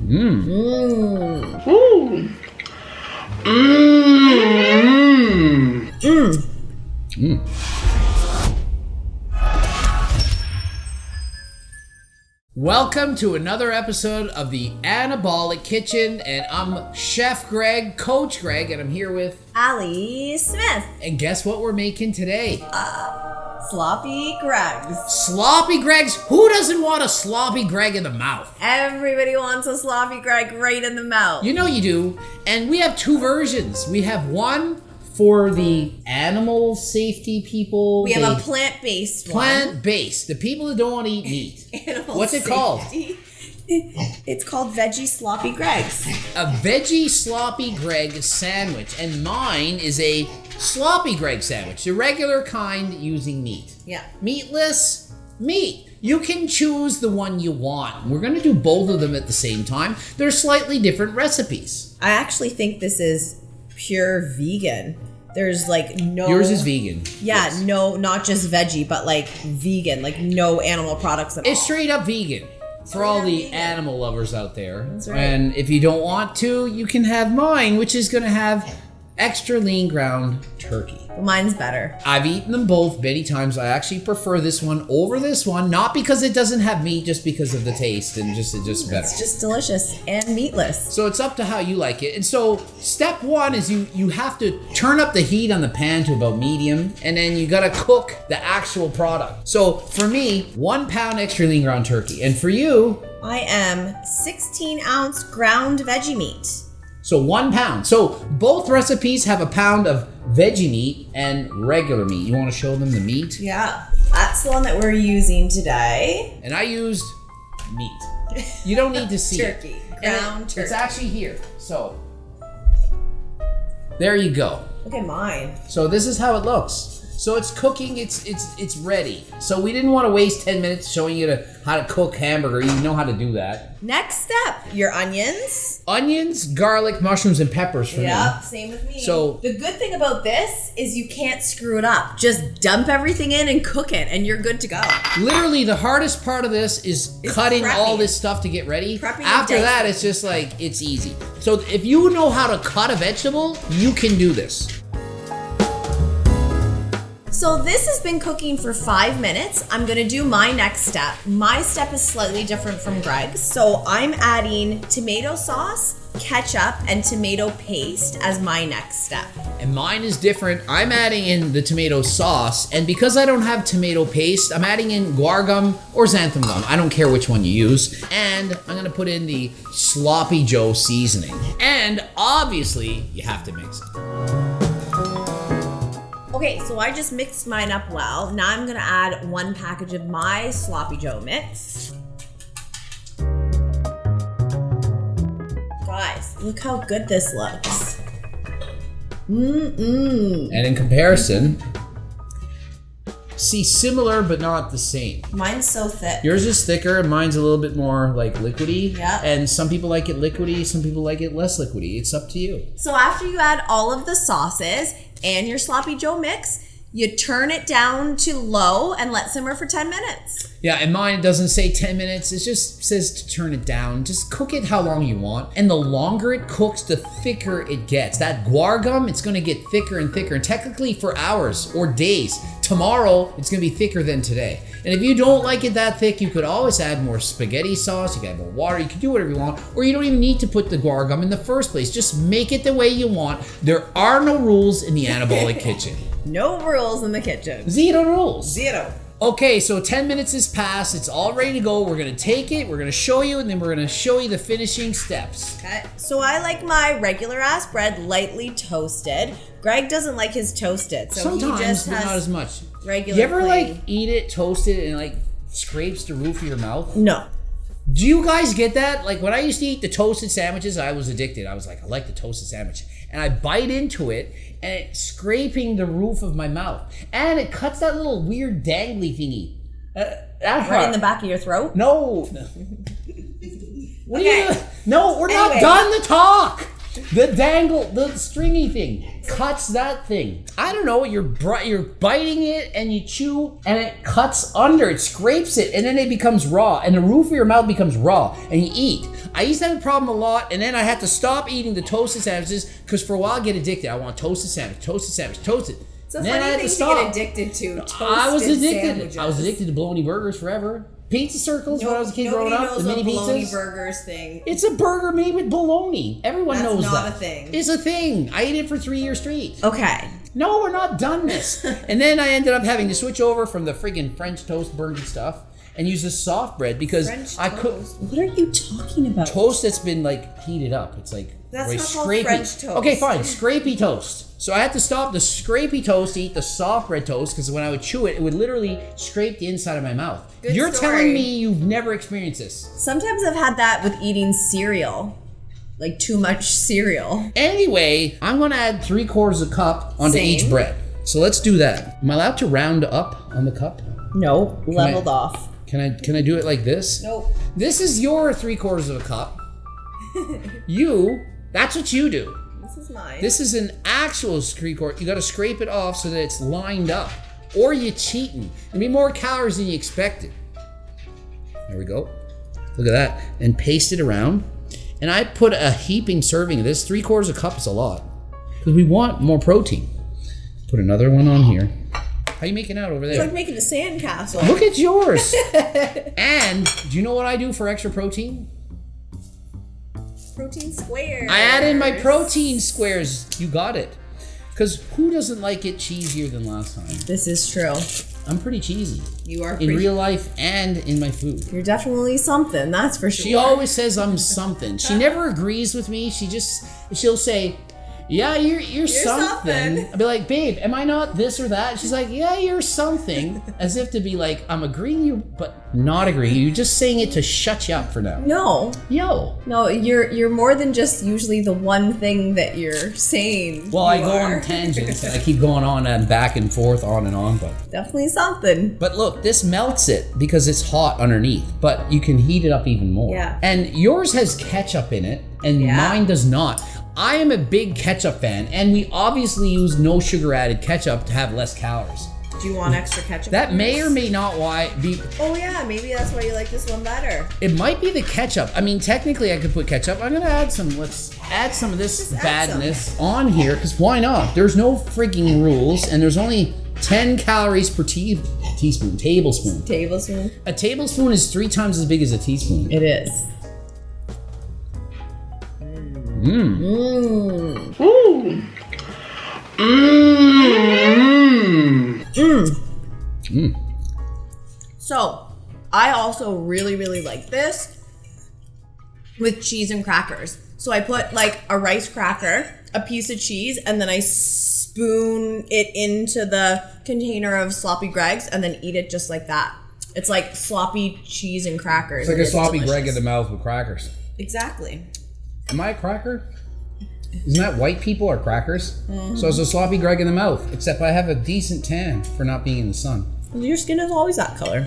Mmm. Mmm. Ooh. Mmm. Mmm. Mmm. Welcome to another episode of the Anabolic Kitchen, and I'm Chef Greg, Coach Greg, and I'm here with Ali Smith. And guess what we're making today? Sloppy Gregs. Sloppy Gregs. Who doesn't want a sloppy Greg in the mouth? Everybody wants a sloppy Greg right in the mouth. You know you do. And we have two versions. We have one for the animal safety people. We have a plant-based one. Plant-based. The people that don't want to eat meat. Animal What's it safety. called? It's called Veggie Sloppy Gregs. A veggie sloppy Greg sandwich. And mine is a sloppy Greg sandwich. The regular kind using meat. Yeah. Meatless, meat. You can choose the one you want. We're going to do both of them at the same time. They're slightly different recipes. I actually think this is pure vegan. There's like no... Yours is vegan. Yeah, yes. No, not just veggie, but like vegan, like no animal products at all. It's straight up vegan for all the animal lovers out there. That's right. And if you don't want to, you can have mine, which is going to have extra lean ground turkey. Mine's better. I've eaten them both many times. I actually prefer this one over this one, not because it doesn't have meat, just because of the taste and it's just better. It's just delicious and meatless. So it's up to how you like it. And so step one is you have to turn up the heat on the pan to about medium, and then you gotta cook the actual product. So for me, 1 pound extra lean ground turkey. And for you, I am 16-ounce ground veggie meat. so 1 pound. So both recipes have a pound of veggie meat and regular meat. You want to show them the meat? Yeah, that's the one that we're using today. And I used meat. You don't need to see Turkey, it. ground turkey. It's actually here. So there you go. Look at mine. So this is how it looks. So it's cooking, it's ready. So we didn't want to waste 10 minutes showing you how to cook hamburger. You know how to do that. Next step, your onions. Onions, garlic, mushrooms, and peppers for me. Yep, same with me. So- the good thing about this is you can't screw it up. Just dump everything in and cook it, and you're good to go. Literally, the hardest part of this is cutting prepping. all this stuff to get ready. Prepping and After that, dicing. it's just like, it's easy. So if you know how to cut a vegetable, you can do this. So this has been cooking for 5 minutes. I'm gonna do my next step. My step is slightly different from Greg's. So I'm adding tomato sauce, ketchup, and tomato paste as my next step. And mine is different. I'm adding in the tomato sauce, and because I don't have tomato paste, I'm adding in guar gum or xanthan gum. I don't care which one you use. And I'm gonna put in the Sloppy Joe seasoning. And obviously, you have to mix it. Okay, so I just mixed mine up well. Now I'm gonna add 1 package of my Sloppy Joe mix. Guys, look how good this looks. And in comparison, see, similar but not the same. Mine's so thick. Yours is thicker and mine's a little bit more like liquidy. Yeah. And some people like it liquidy, some people like it less liquidy. It's up to you. So after you add all of the sauces and your Sloppy Joe mix, you turn it down to low and let simmer for 10 minutes. Yeah, and mine doesn't say 10 minutes. It just says to turn it down. Just cook it how long you want. And the longer it cooks, the thicker it gets. That guar gum, it's gonna get thicker and thicker. And technically for hours or days. Tomorrow, it's gonna be thicker than today. And if you don't like it that thick, you could always add more spaghetti sauce. You can add more water. You can do whatever you want. Or you don't even need to put the guar gum in the first place. Just make it the way you want. There are no rules in the Anabolic Kitchen. No rules in the kitchen. Zero rules. Zero. Okay, so 10 minutes has passed. It's all ready to go. We're gonna take it, we're gonna show you, and then we're gonna show you the finishing steps. Okay, so I like my regular ass bread lightly toasted. Greg doesn't like his toasted, so Sometimes, he just but has not as much. regular You ever plain. like eat it, toast it, and like scrapes the roof of your mouth? No. Do you guys get that? Like when I used to eat the toasted sandwiches, I was addicted. I was like, I like the toasted sandwich. And I bite into it, and it's scraping the roof of my mouth. And it cuts that little weird dangly thingy. Right in the back of your throat? No. What Okay. are you, no, we're Anyway. not done the talk. The stringy thing cuts that thing. I don't know, you're biting it and you chew and it cuts under, it scrapes it, and then it becomes raw, and the roof of your mouth becomes raw, and you eat. I used to have a problem a lot, and then I had to stop eating the toasted sandwiches because for a while I get addicted. I want toasted sandwich, toasted. It's a funny thing to get addicted to. Toasted I was addicted. Sandwiches. I was addicted to bologna burgers forever. Pizza circles when I was a kid growing up. The mini pizzas. Bologna burgers thing. It's a burger made with bologna. Everyone knows that. That's not a thing. It's a thing. I ate it for 3 years straight. Okay. No, we're not done this. And then I ended up having to switch over from the friggin' French toast burger stuff and use the soft bread because I could. What are you talking about? Toast that's been like heated up. It's like that's not called French toast. Okay, fine. Scrapey toast. So I had to stop the scrapey toast to eat the soft bread toast because when I would chew it, it would literally scrape the inside of my mouth. Good You're story. telling me you've never experienced this? Sometimes I've had that with eating cereal. Like too much cereal. Anyway, I'm going to add 3/4 of a cup onto each bread. So let's do that. Am I allowed to round up on the cup? No, leveled off. Can I do it like this? Nope. This is your 3/4 of a cup. That's what you do. This is mine. This is an actual 3/4. You got to scrape it off so that it's lined up. Or you're cheating. There'll be more calories than you expected. There we go. Look at that. And paste it around. And I put a heaping serving of this. 3/4 of a cup is a lot. Because we want more protein. Put another one on here. How you making out over there? It's like making a sandcastle. Look at yours. And do you know what I do for extra protein? Protein squares. I add in my protein squares. You got it. Because who doesn't like it cheesier than last time? This is true. I'm pretty cheesy. You are in real life and in my food. You're definitely something, that's for sure. She always says I'm something. She never agrees with me. She'll say, yeah, you're something. I'll be like, babe, am I not this or that? She's like, yeah, you're something. As if to be like, I'm agreeing you, but not agreeing. You're just saying it to shut you up for now. No. No, you're more than just usually the one thing that you're saying. Well, I go on tangents and I keep going on and back and forth, on and on, but definitely something. But look, this melts it because it's hot underneath, but you can heat it up even more. Yeah. And yours has ketchup in it, and mine does not. I am a big ketchup fan, and we obviously use no sugar added ketchup to have less calories. Do you want extra ketchup? That may or may not be. Oh yeah, maybe that's why you like this one better. It might be the ketchup. I mean, technically I could put ketchup. I'm gonna add some. Let's add some of this badness on here, because why not? There's no freaking rules, and there's only 10 calories per tablespoon. Tablespoon? A tablespoon is 3 times as big as a teaspoon. It is. So, I also really, really like this with cheese and crackers. So I put like a rice cracker, a piece of cheese, and then I spoon it into the container of sloppy Greg's and then eat it just like that. It's like sloppy cheese and crackers. It's like a sloppy Greg in the mouth with crackers. Exactly. Am I a cracker? Isn't that white people are crackers? So it's a sloppy Greg in the mouth, except I have a decent tan for not being in the sun. Your skin is always that color.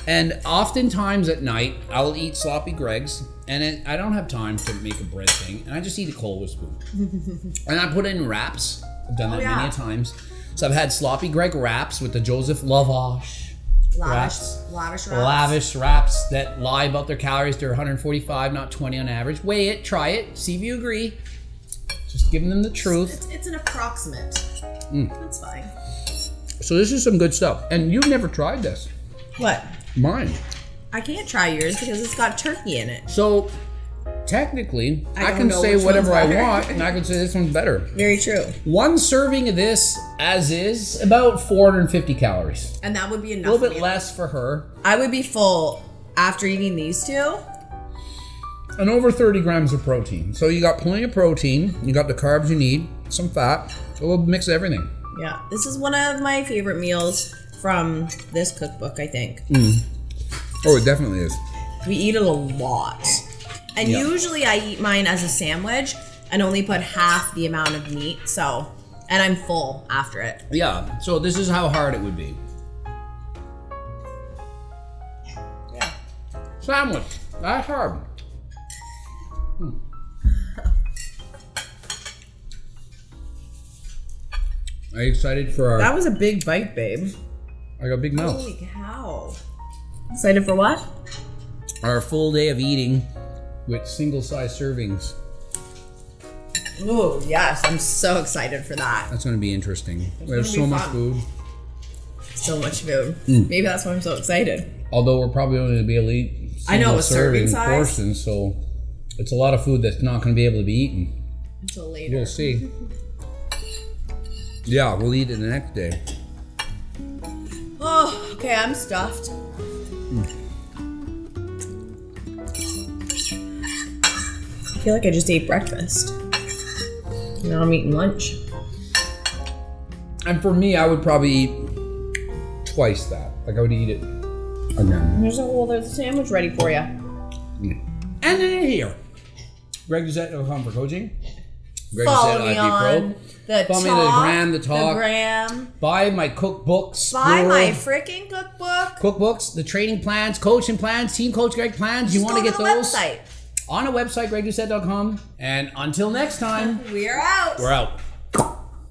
And oftentimes at night, I'll eat sloppy Greg's, and I don't have time to make a bread thing, and I just eat a cold with a spoon. And I put it in wraps. I've done that many a times. So I've had sloppy Greg wraps with the Joseph Lavash. Lavish wraps that lie about their calories. They're 145, not 20 on average. Weigh it, try it, see if you agree. Just giving them the truth. It's an approximate. That's fine. So this is some good stuff. And you've never tried this. What? Mine. I can't try yours because it's got turkey in it. So technically, I can say whatever I want, and I can say this one's better. Very true. One serving of this, as is, about 450 calories. And that would be enough. A little bit less for her. I would be full after eating these two. And over 30 grams of protein. So you got plenty of protein, you got the carbs you need, some fat, a little mix of everything. Yeah, this is one of my favorite meals from this cookbook, I think. Oh, it definitely is. We eat it a lot. And usually I eat mine as a sandwich and only put half the amount of meat, and I'm full after it. Yeah, so this is how hard it would be. Yeah. Sandwich, that's hard. Are you excited for our... That was a big bite, babe. I got a big mouth. Holy cow. Excited for what? Our full day of eating with single-size servings. Oh, yes. I'm so excited for that. That's going to be interesting. We have so much food. So much food. Maybe that's why I'm so excited. Although we're probably only going to be able to eat serving size portions, so it's a lot of food that's not going to be able to be eaten. Until later. We'll see. Yeah, we'll eat it the next day. Oh, okay, I'm stuffed. I feel like I just ate breakfast. Now I'm eating lunch. And for me, I would probably eat twice that. Like I would eat it again. There's a whole other sandwich ready for you. And then here, GREGS.com for coaching. Follow me on the Follow me on the gram, the talk. The gram. Buy my cookbooks. Buy my freaking cookbook. Cookbooks, the training plans, coaching plans, Team Coach Greg plans. You want to get those? Website. On a website, GREGS.com. And until next time, we're out. We're out.